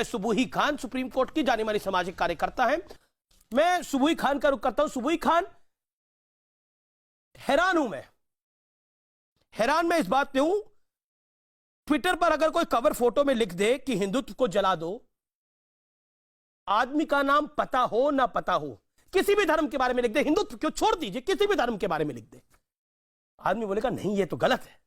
सुबुही Khan supreme court की जानी मानी सामाजिक कार्यकर्ता हैं। मैं सुबुही खान का रुख करता हूं। सुबुही खान, हैरान हूं मैं इस बात पे हूं, ट्विटर पर अगर कोई कवर फोटो में लिख दे कि हिंदुत्व को जला दो, आदमी का नाम पता हो ना पता हो, किसी भी धर्म के बारे में लिख दे, हिंदुत्व क्यों छोड़ दीजिए, किसी भी धर्म के बारे में लिख दे, आदमी बोलेगा नहीं ये तो गलत है।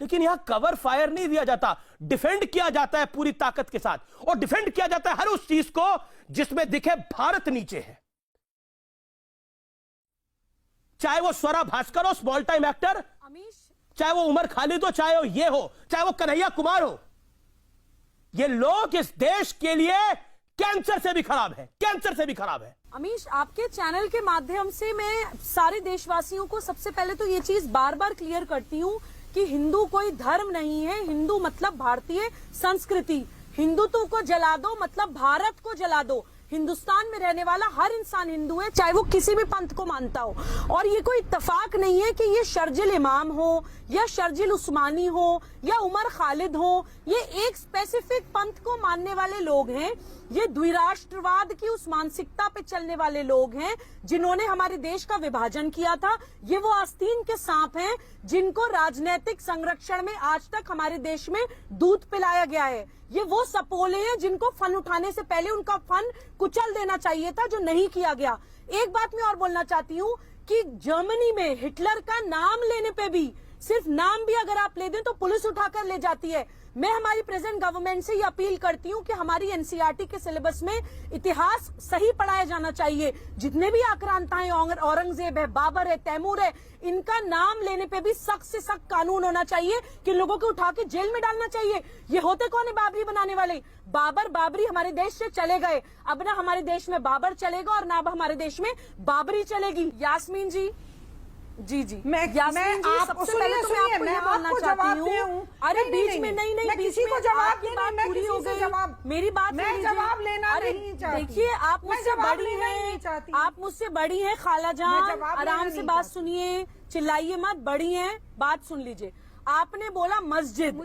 लेकिन यहां कवर फायर नहीं दिया जाता, डिफेंड किया जाता है पूरी ताकत के साथ, और डिफेंड किया जाता है हर उस चीज को जिसमें दिखे भारत नीचे है। चाहे वो स्वरा भास्कर हो, स्मॉल टाइम एक्टर, चाहे वो उमर खालिद हो, चाहे वो ये हो, चाहे वो कन्हैया कुमार हो, ये लोग इस देश के लिए कैंसर से भी खराब है, कैंसर से भी खराब है। अमीश, आपके चैनल के माध्यम से मैं सारे देशवासियों को सबसे पहले तो ये चीज बार बार क्लियर करती हूँ कि हिंदू कोई धर्म नहीं है। हिंदू मतलब भारतीय संस्कृति। हिंदुत्व को जला दो मतलब भारत को जला दो। हिंदुस्तान में रहने वाला हर इंसान हिंदू है, चाहे वो किसी भी पंथ को मानता हो। और ये कोई इत्तेफाक नहीं है कि ये शर्जिल इमाम हो या शर्जिल उस्मानी हो या उमर खालिद हो, ये एक स्पेसिफिक पंथ को मानने वाले लोग हैं। ये द्विराष्ट्रवाद की उस मानसिकता पे चलने वाले लोग हैं जिन्होंने हमारे देश का विभाजन किया था। ये वो आस्तीन के सांप हैं जिनको राजनीतिक संरक्षण में आज तक हमारे देश में दूध पिलाया गया है। ये वो सपोले हैं जिनको फन उठाने से पहले उनका फन कुचल देना चाहिए था, जो नहीं किया गया। एक बात मैं और बोलना चाहती हूँ कि जर्मनी में हिटलर का नाम लेने पे भी, सिर्फ नाम भी अगर आप ले दें तो पुलिस उठाकर ले जाती है। मैं हमारी प्रेजेंट गवर्नमेंट से ये अपील करती हूँ कि हमारी एनसीईआरटी के सिलेबस में इतिहास सही पढ़ाया जाना चाहिए। जितने भी आक्रांताएं, औरंगजेब है, बाबर है, तैमूर है, इनका नाम लेने पे भी सख्त से सख्त कानून होना चाहिए कि लोगों को उठा के जेल में डालना चाहिए। ये होते कौन है बाबरी बनाने वाले? बाबरी हमारे देश से चले गए। अब ना हमारे देश में बाबर चलेगा और ना अब हमारे देश में बाबरी चलेगी। यास्मीन जी, जी मैं सबसे पहले तो मैं आपको ये बोलना चाहती हूँ। अरे बीच में नहीं किसी को जवाब की बात पूरी हो गई, मेरी बात मैं जवाब लेना नहीं चाहती। देखिए, आप मुझसे बड़ी हैं, आप मुझसे बड़ी हैं खाला जान, आराम से बात सुनिए, चिल्लाइए मत, बड़ी हैं, बात सुन लीजिए। आपने बोला मस्जिद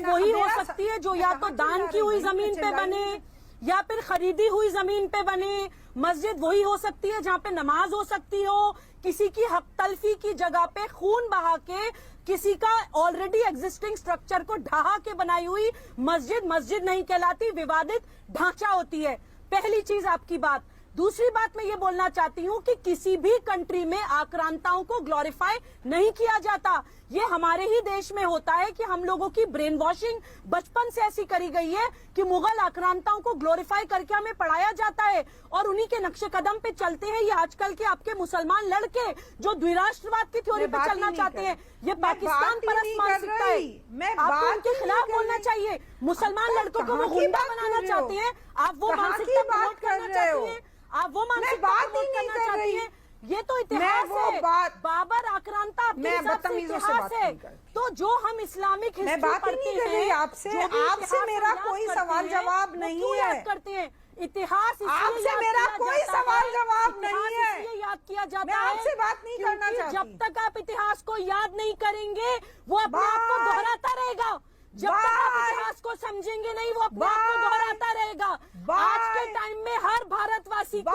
वही हो सकती है जो या तो दान की हुई जमीन पे बने या फिर खरीदी हुई जमीन पे बने। मस्जिद वही हो सकती है जहाँ पे नमाज हो सकती हो, किसी की हक तलफी की जगह पे खून बहा के किसी का ऑलरेडी एग्जिस्टिंग स्ट्रक्चर को ढहा के बनाई हुई मस्जिद नहीं कहलाती, विवादित ढांचा होती है। पहली चीज आपकी बात। दूसरी बात मैं ये बोलना चाहती हूँ कि किसी भी कंट्री में आक्रांताओं को ग्लोरीफाई नहीं किया जाता। ये हमारे ही देश में होता है कि हम लोगों की ब्रेन वॉशिंग बचपन से ऐसी करी गई है कि मुगल आक्रांताओं को ग्लोरीफाई करके हमें पढ़ाया जाता है और उन्हीं के नक्शे कदम पे चलते हैं ये आजकल के आपके मुसलमान लड़के जो द्विराष्ट्रवाद की थ्योरी पे चलना चाहते हैं। ये पाकिस्तान परस्त मानसिकता है। आपको उनके खिलाफ बोलना चाहिए। मुसलमान लड़कों को वो गुंडा बनाना चाहते हैं, आप वो मानसिकता प्रमोट करना चाहती हैं, आप वो मानसिकता प्रमोट करना चाहती हैं। ये तो इतिहास है। बाबर आक्रांता आपके हिसाब से इतिहास है। तो जो हम इस्लामिक हिस्ट्री पढ़ते हैं, आपसे मेरा कोई सवाल जवाब नहीं है। करते हैं इतिहास, आपसे मेरा कोई सवाल जवाब नहीं है। इसलिए याद किया जाता मैं आपसे बात नहीं करना चाहती। जब तक आप इतिहास को याद नहीं करेंगे वो अपने आप को दोहराता रहेगा। जब तक आप इतिहास को समझेंगे नहीं वो अपने आप को दोहराता रहेगा। आज के टाइम में हर भारतवासी को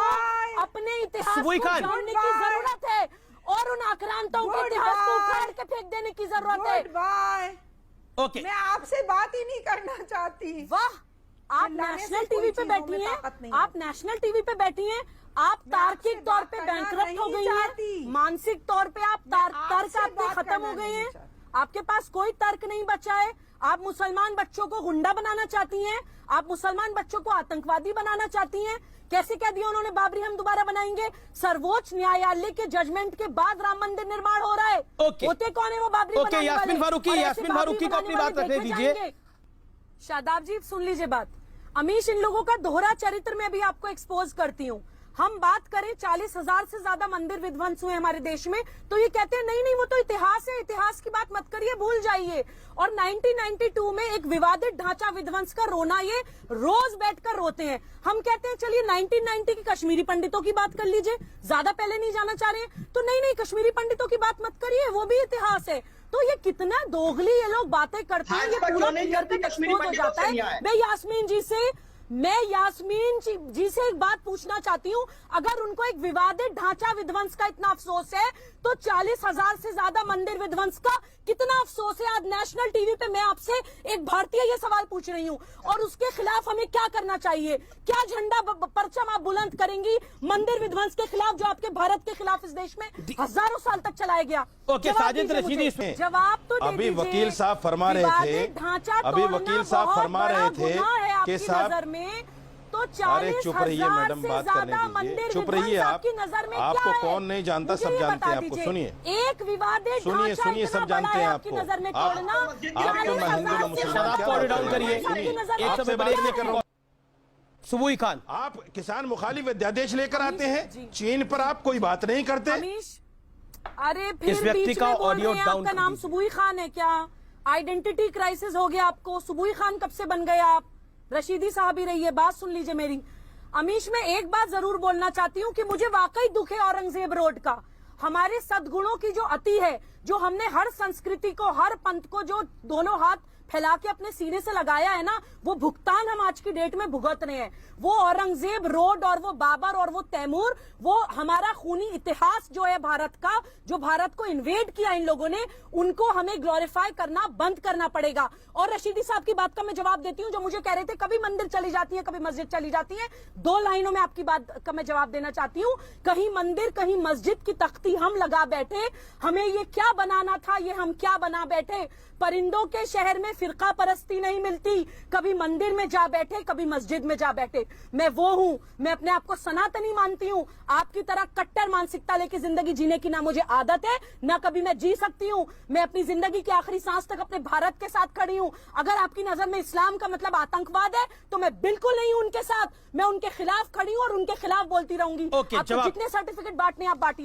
अपने इतिहास को जानने की जरूरत है और उन आक्रांताओं के इतिहास को उखाड़ के फेंक देने की जरूरत है। ओके, मैं आपसे बात ही नहीं करना चाहती। वाह, आप नेशनल टीवी पे बैठी हैं, आप नेशनल टीवी पे बैठी हैं, आप तार्किक तौर पे बैंकरप्ट हो गई हैं, मानसिक तौर पे आप तर्क आपके खत्म हो गए हैं, आपके पास कोई तर्क नहीं बचा है। आप मुसलमान बच्चों को गुंडा बनाना चाहती हैं, आप मुसलमान बच्चों को आतंकवादी बनाना चाहती हैं। कैसे कह दिया उन्होंने बाबरी हम दोबारा बनाएंगे? सर्वोच्च न्यायालय के जजमेंट के बाद राम मंदिर निर्माण हो रहा है। होते कौन है वो बाबरी बनाने वाले? यास्मीन फारूकी को अपनी बात रखने दीजिए। शादाब जी सुन लीजिए बात। अमीश, इन लोगों का दोहरा चरित्र में भी आपको एक्सपोज करती हूँ। हम बात करें 40,000 से ज्यादा मंदिर विध्वंस हुए हमारे देश में, तो ये कहते हैं नहीं नहीं वो तो इतिहास है, इतिहास की बात मत करिए, भूल जाइए। और 1992 में एक विवादित ढांचा विध्वंस का रोना ये रोज बैठकर रोते हैं। हम कहते हैं चलिए 1990 के कश्मीरी पंडितों की बात कर लीजिए, ज्यादा पहले नहीं जाना चाह रहे हैं तो नहीं नहीं कश्मीरी पंडितों की बात मत करिए, वो भी इतिहास है। तो ये कितना दोगली ये लोग बातें करते हैं, ये पूरा क्लियर कट एक्सपोज हो जाता है। मैं यास्मीन जी से एक बात पूछना चाहती हूँ, अगर उनको एक विवादित ढांचा विध्वंस का इतना अफसोस है तो 40,000 से ज्यादा मंदिर विध्वंस का कितना अफसोस है? आज नेशनल टीवी पे मैं आपसे एक भारतीय ये सवाल पूछ रही हूँ, और उसके खिलाफ हमें क्या करना चाहिए? क्या झंडा परचम आप बुलंद करेंगी मंदिर विध्वंस के खिलाफ, जो आपके भारत के खिलाफ इस देश में हजारों साल तक चलाया गया? ओके, साजिद रशीदी, जवाब तो अभी वकील साहब फरमा रहे थे, अभी वकील साहब फरमा रहे थे कि साहब तो अरे चुप रहिए मैडम, बात करने दीजिए, चुप रहिए आप। आपको कौन नहीं जानता, सब जानते हैं आपको। सुनिए, एक विवादित सुनिए, सब जानते हैं आपको। नजर में आप तोड़ना, आपको मैं हिंदू न मुसलमान आपको डाउन करिए, एक समय ब्रेक लेकर रहो। सुबुई खान, आप किसान मुखालिफ अध्यादेश लेकर आते हैं, चीन पर आप कोई बात नहीं करते। अरे फिर इस व्यक्ति बीच का में बोल ऑडियो रहे हैं, डाउन आपका कर नाम दीजिए। सुबुई खान है क्या? आइडेंटिटी क्राइसिस हो गया आपको? सुबुई खान कब से बन गए आप? रशीदी साहब ही रही है, बात सुन लीजिए मेरी। अमीश, मैं एक बात जरूर बोलना चाहती हूँ कि मुझे वाकई दुख है औरंगजेब रोड का। हमारे सद्गुणों की जो अति है, जो हमने हर संस्कृति को, हर पंथ को जो दोनों हाथ फैला के अपने सीने से लगाया है ना, वो भुगतान हम आज की डेट में भुगत रहे हैं। वो औरंगजेब रोड और वो बाबर और वो तैमूर, वो हमारा खूनी इतिहास जो है भारत का, जो भारत को इन्वेड किया इन लोगों ने, उनको हमें ग्लोरीफाई करना बंद करना पड़ेगा। और रशीदी साहब की बात का मैं जवाब देती हूँ, जो मुझे कह रहे थे कभी मंदिर चली जाती है, कभी मस्जिद चली जाती है। 2 लाइनों में आपकी बात का मैं जवाब देना चाहती हूँ। कहीं मंदिर कहीं मस्जिद की तख्ती हम लगा बैठे, हमें ये क्या बनाना था, ये हम क्या बना बैठे। परिंदों के शहर में फिरका परस्ती नहीं मिलती, कभी मंदिर में जा बैठे, कभी मस्जिद में जा बैठे। मैं वो हूँ, मैं अपने आप को सनातनी मानती हूँ। आपकी तरह कट्टर मानसिकता लेके जिंदगी जीने की ना मुझे आदत है, ना कभी मैं जी सकती हूँ। मैं अपनी जिंदगी की आखिरी सांस तक अपने भारत के साथ खड़ी हूँ। अगर आपकी नजर में इस्लाम का मतलब आतंकवाद है, तो मैं बिल्कुल नहीं हूँ उनके साथ, मैं उनके खिलाफ खड़ी हूँ और उनके खिलाफ बोलती रहूंगी। ओके, आपको जितने सर्टिफिकेट बांटने आप बांटिए।